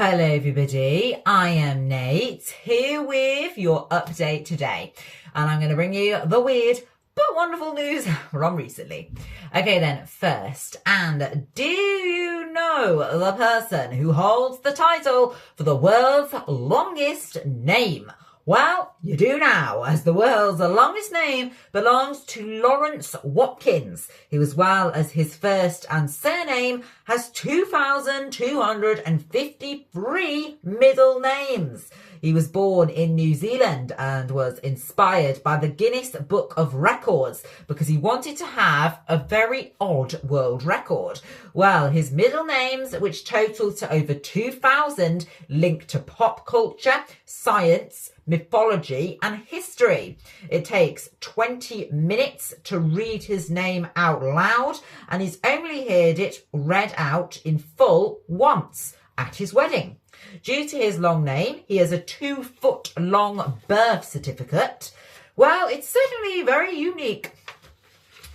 Hello everybody, I am Nate, here with your update today. And I'm going to bring you the weird but wonderful news from recently. Okay then, first, and do you know the person who holds the title for the world's longest name? Well, you do now, as the world's longest name belongs to Lawrence Watkins, who, as well as his first and surname, has 2,253 middle names. He was born in New Zealand and was inspired by the Guinness Book of Records because he wanted to have a very odd world record. Well, his middle names, which total to over 2,000, link to pop culture, science, mythology and history. It takes 20 minutes to read his name out loud, and he's only heard it read out in full once at his wedding. Due to his long name, he has a 2-foot long birth certificate. Well, it's certainly very unique.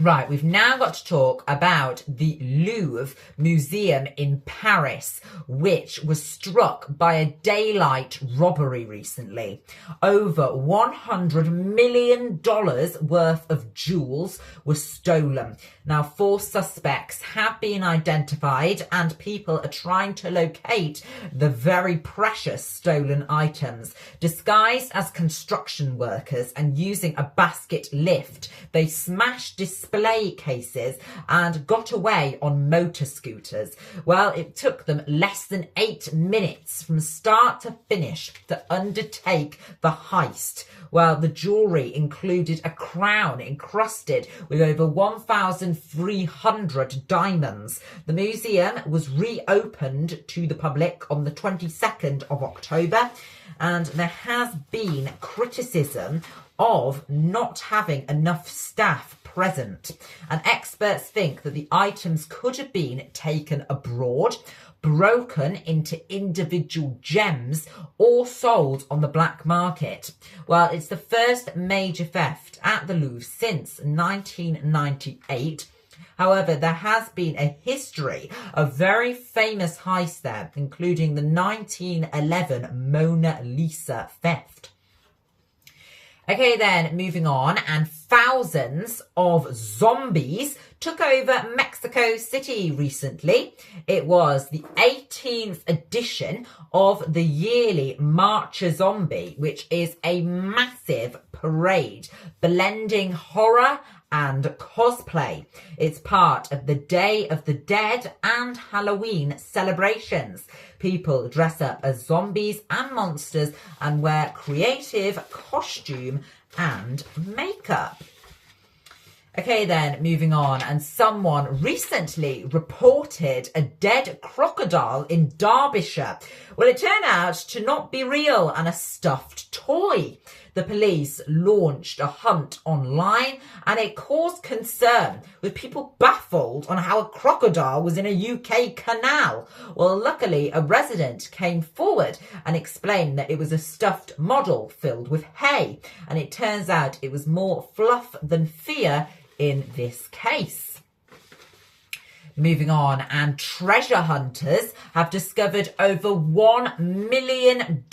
Right, we've now got to talk about the Louvre Museum in Paris, which was struck by a daylight robbery recently. Over $100 million worth of jewels were stolen. Now, 4 suspects have been identified and people are trying to locate the very precious stolen items. Disguised as construction workers and using a basket lift, they smashed display cases and got away on motor scooters. Well, it took them less than 8 minutes from start to finish to undertake the heist. Well, the jewellery included a crown encrusted with over 1,300 diamonds. The museum was reopened to the public on the 22nd of October, and there has been criticism of not having enough staff present. And experts think that the items could have been taken abroad, broken into individual gems, or sold on the black market. Well, it's the first major theft at the Louvre since 1998. However, there has been a history of very famous heists there, including the 1911 Mona Lisa theft. Okay then, moving on, and thousands of zombies took over Mexico City recently. It was the 18th edition of the yearly March a Zombie, which is a massive parade blending horror and cosplay. It's part of the Day of the Dead and Halloween celebrations. People dress up as zombies and monsters and wear creative costume and makeup. Okay then, moving on, and someone recently reported a dead crocodile in Derbyshire. Well, it turned out to not be real and a stuffed toy. The police launched a hunt online and it caused concern, with people baffled on how a crocodile was in a UK canal. Well, luckily a resident came forward and explained that it was a stuffed model filled with hay, and it turns out it was more fluff than fear in this case. Moving on, and treasure hunters have discovered over $1 million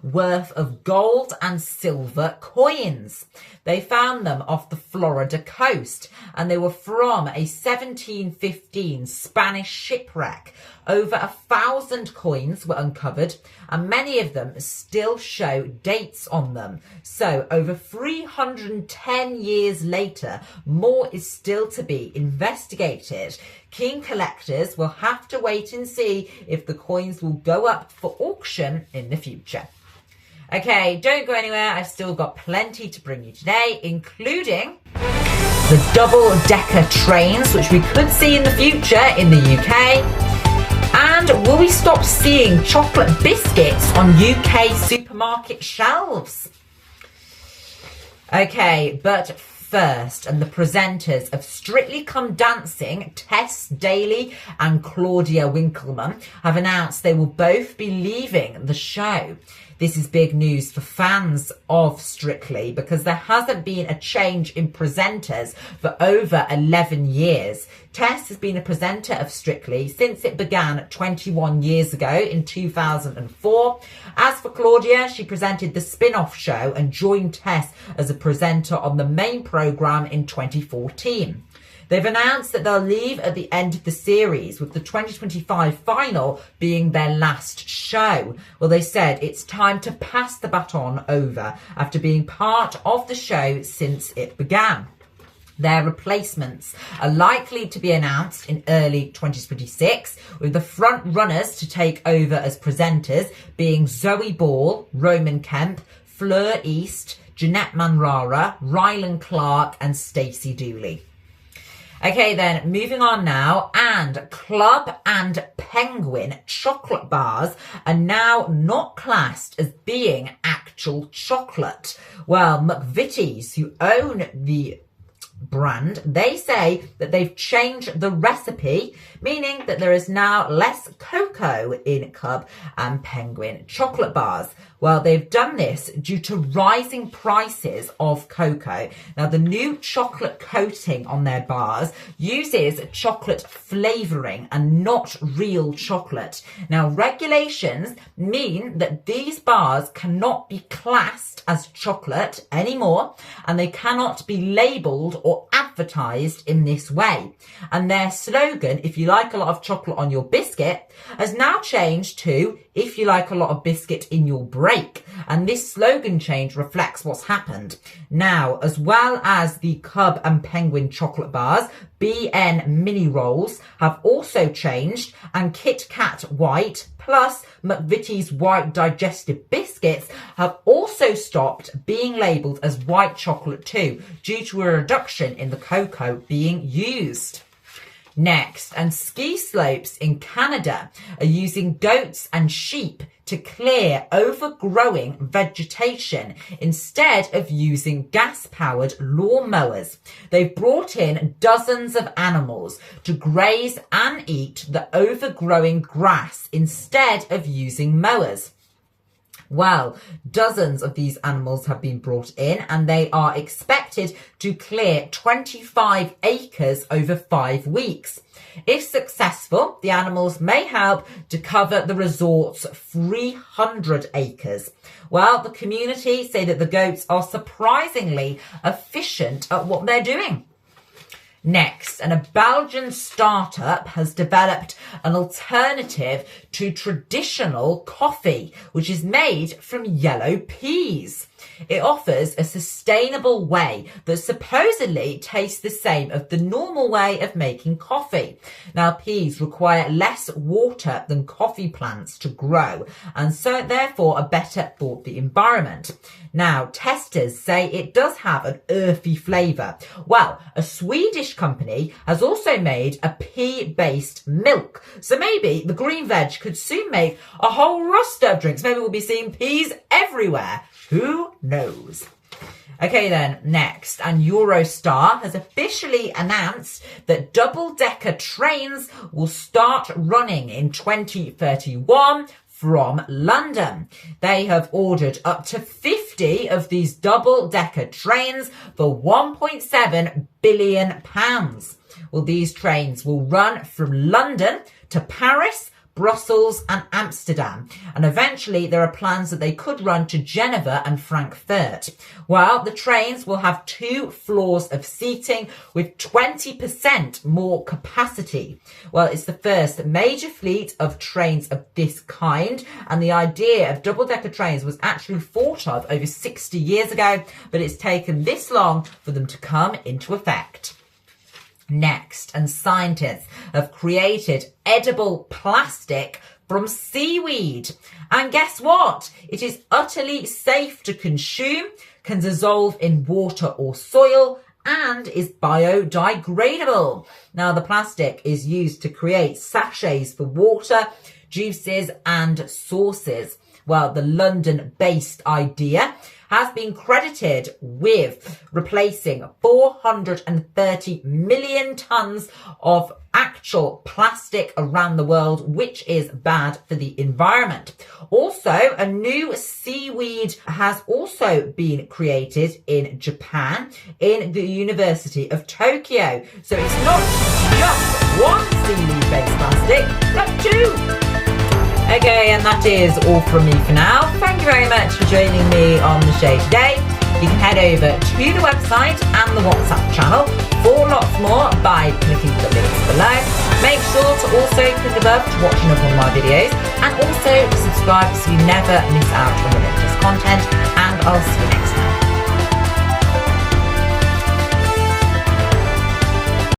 worth of gold and silver coins. They found them off the Florida coast, and they were from a 1715 Spanish shipwreck. Over 1,000 coins were uncovered, and many of them still show dates on them. So over 310 years later, more is still to be investigated. Keen collectors will have to wait and see if the coins will go up for auction in the future. Okay, don't go anywhere. I've still got plenty to bring you today, including the double-decker trains, which we could see in the future in the UK. And will we stop seeing chocolate biscuits on UK supermarket shelves? Okay, but first, and the presenters of Strictly Come Dancing, Tess Daly and Claudia Winkleman, have announced they will both be leaving the show. This is big news for fans of Strictly because there hasn't been a change in presenters for over 11 years. Tess has been a presenter of Strictly since it began 21 years ago in 2004. As for Claudia, she presented the spin-off show and joined Tess as a presenter on the main programme in 2014. They've announced that they'll leave at the end of the series, with the 2025 final being their last show. Well, they said it's time to pass the baton over after being part of the show since it began. Their replacements are likely to be announced in early 2026, with the front runners to take over as presenters being Zoe Ball, Roman Kemp, Fleur East, Jeanette Manrara, Rylan Clark and Stacey Dooley. Okay, then moving on now, and Club and Penguin chocolate bars are now not classed as being actual chocolate. Well, McVitie's, who own the brand, they say that they've changed the recipe, meaning that there is now less cocoa in Club and Penguin chocolate bars. Well, they've done this due to rising prices of cocoa. Now, the new chocolate coating on their bars uses chocolate flavouring and not real chocolate. Now, regulations mean that these bars cannot be classed as chocolate anymore, and they cannot be labelled or advertised in this way. And their slogan, if you like a lot of chocolate on your biscuit, has now changed to if you like a lot of biscuit in your break. And this slogan change reflects what's happened. Now, as well as the Cub and Penguin chocolate bars, BN mini rolls have also changed, and Kit Kat White plus McVitie's white digestive biscuits have also stopped being labelled as white chocolate too, due to a reduction in the cocoa being used. Next, and ski slopes in Canada are using goats and sheep to clear overgrowing vegetation instead of using gas-powered lawnmowers. They've brought in dozens of animals to graze and eat the overgrowing grass instead of using mowers. Well, dozens of these animals have been brought in, and they are expected to clear 25 acres over 5 weeks. If successful, the animals may help to cover the resort's 300 acres. Well, the community say that the goats are surprisingly efficient at what they're doing. Next, and a Belgian startup has developed an alternative to traditional coffee, which is made from yellow peas. It offers a sustainable way that supposedly tastes the same as the normal way of making coffee. Now, peas require less water than coffee plants to grow, and so therefore are better for the environment. Now, testers say it does have an earthy flavour. Well, a Swedish company has also made a pea-based milk. So maybe the green veg could soon make a whole roster of drinks. Maybe we'll be seeing peas everywhere. Who knows? Okay then, next, and Eurostar has officially announced that double-decker trains will start running in 2031 from London. They have ordered up to 50 of these double-decker trains for £1.7 billion. Well, these trains will run from London to Paris, Brussels and Amsterdam, and eventually there are plans that they could run to Geneva and Frankfurt. Well, the trains will have 2 floors of seating with 20% more capacity. Well, it's the first major fleet of trains of this kind, and the idea of double-decker trains was actually thought of over 60 years ago, but it's taken this long for them to come into effect. Next, and scientists have created edible plastic from seaweed. And guess what? It is utterly safe to consume, can dissolve in water or soil, and is biodegradable. Now, the plastic is used to create sachets for water, juices and sauces. Well, the London-based idea has been credited with replacing 430 million tons of actual plastic around the world, which is bad for the environment. Also, a new seaweed has also been created in Japan in the University of Tokyo. So it's not just one seaweed-based plastic, but two. Okay, and that is all from me for now. Thank you very much for joining me on the show today. You can head over to the website and the WhatsApp channel for lots more by clicking the links below. Make sure to also click above to watch another one of my videos, and also subscribe so you never miss out on the latest content, and I'll see you next time.